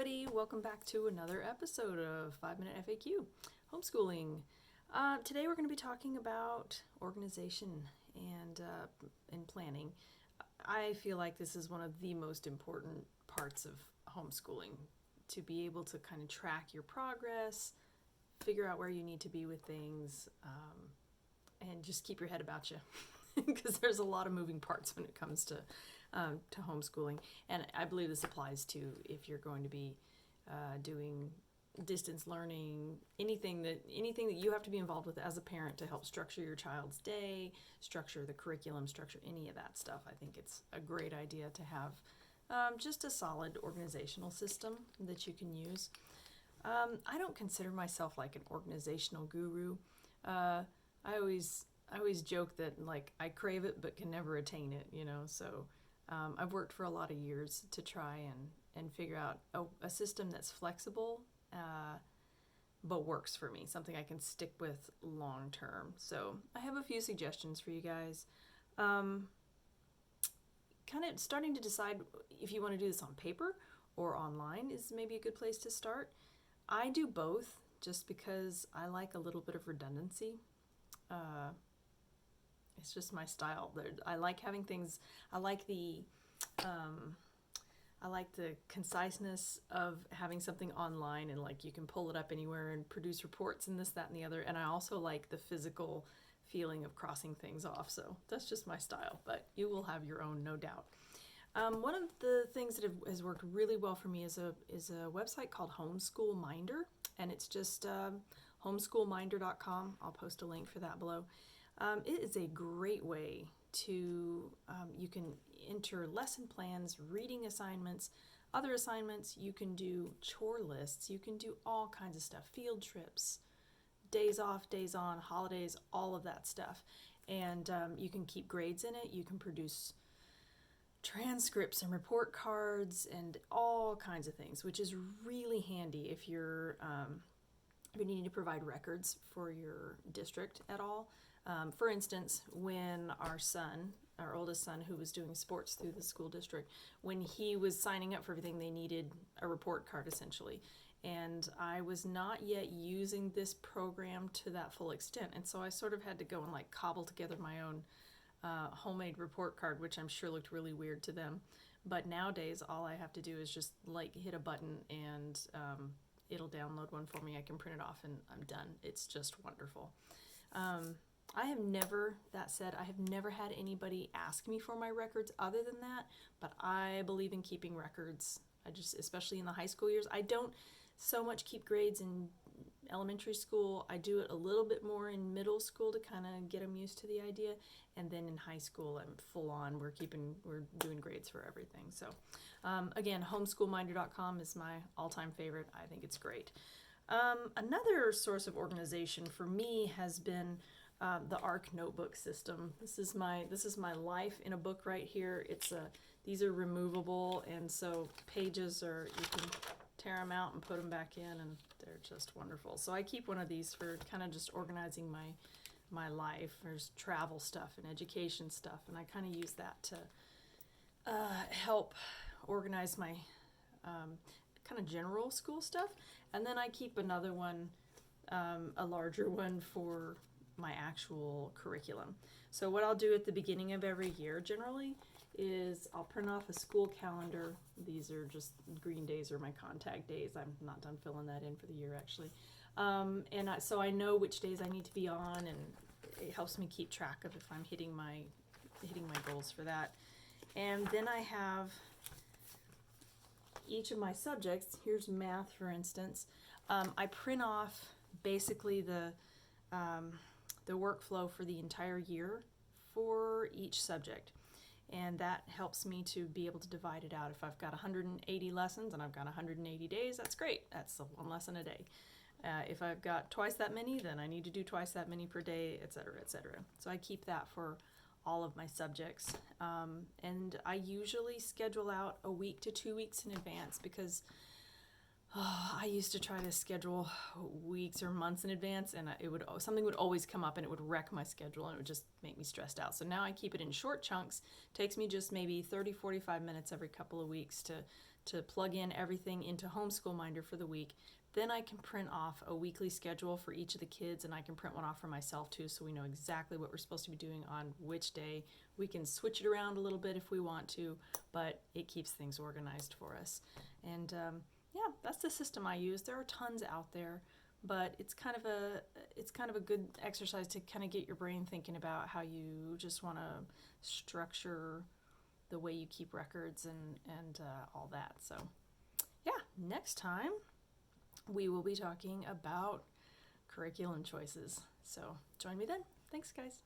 everybody. Welcome back to another episode of 5-Minute FAQ, Homeschooling. Today we're going to be talking about organization and planning. I feel like this is one of the most important parts of homeschooling, to be able to kind of track your progress, figure out where you need to be with things, and just keep your head about you. Because there's a lot of moving parts when it comes to homeschooling, and I believe this applies to if you're going to be doing distance learning, anything that you have to be involved with as a parent to help structure your child's day, structure the curriculum, structure any of that stuff. I think it's a great idea to have just a solid organizational system that you can use. I don't consider myself like an organizational guru. I always joke that like I crave it but can never attain it, so I've worked for a lot of years to try and figure out a system that's flexible but works for me, something I can stick with long term. So I have a few suggestions for you guys. Kind of starting to decide if you want to do this on paper or online is maybe a good place to start. I do both just because I like a little bit of redundancy. It's just my style. I like having things. I like the conciseness of having something online, and like you can pull it up anywhere and produce reports and this, that, and the other. And I also like the physical feeling of crossing things off. So that's just my style. But you will have your own, no doubt. One of the things that has worked really well for me is a website called Homeschoolminder, and it's just homeschoolminder.com. I'll post a link for that below. It is a great way to, you can enter lesson plans, reading assignments, other assignments. You can do chore lists. You can do all kinds of stuff, field trips, days off, days on, holidays, all of that stuff. And you can keep grades in it. You can produce transcripts and report cards and all kinds of things, which is really handy if you're needing to provide records for your district at all. For instance, when our oldest son, who was doing sports through the school district, when he was signing up for everything, they needed a report card essentially. And I was not yet using this program to that full extent. And so I sort of had to go and like cobble together my own homemade report card, which I'm sure looked really weird to them. But nowadays, all I have to do is just like hit a button and it'll download one for me. I can print it off and I'm done. It's just wonderful. I have never had anybody ask me for my records other than that, but I believe in keeping records. Especially in the high school years, I don't so much keep grades in elementary school. I do it a little bit more in middle school to kind of get them used to the idea, and then in high school I'm full on. We're doing grades for everything. So again, homeschoolminder.com is my all-time favorite. I think it's great. Another source of organization for me has been the ARC notebook system. This is my life in a book right here. These are removable, and so pages you can tear them out and put them back in, and they're just wonderful. So I keep one of these for kind of just organizing my life. There's travel stuff and education stuff, and I kind of use that to help organize my kind of general school stuff. And then I keep another one, a larger one, for my actual curriculum. So what I'll do at the beginning of every year generally is I'll print off a school calendar. These are just green days or my contact days. I'm not done filling that in for the year actually. So I know which days I need to be on, and it helps me keep track of if I'm hitting my goals for that. And then I have each of my subjects. Here's math, for instance. I print off basically the workflow for the entire year for each subject. And that helps me to be able to divide it out. If I've got 180 lessons and I've got 180 days, that's great. That's one lesson a day. If I've got twice that many, then I need to do twice that many per day, etc., etc. So I keep that for all of my subjects. And I usually schedule out a week to 2 weeks in advance, because I used to try to schedule weeks or months in advance, and something would always come up and it would wreck my schedule, and it would just make me stressed out. So now I keep it in short chunks. It takes me just maybe 30-45 minutes every couple of weeks to plug in everything into Homeschoolminder for the week. Then I can print off a weekly schedule for each of the kids, and I can print one off for myself too, so we know exactly what we're supposed to be doing on which day. We can switch it around a little bit if we want to, but it keeps things organized for us. And yeah, that's the system I use. There are tons out there, but it's kind of a good exercise to kind of get your brain thinking about how you just want to structure the way you keep records and all that. So yeah, next time we will be talking about curriculum choices. So join me then. Thanks, guys.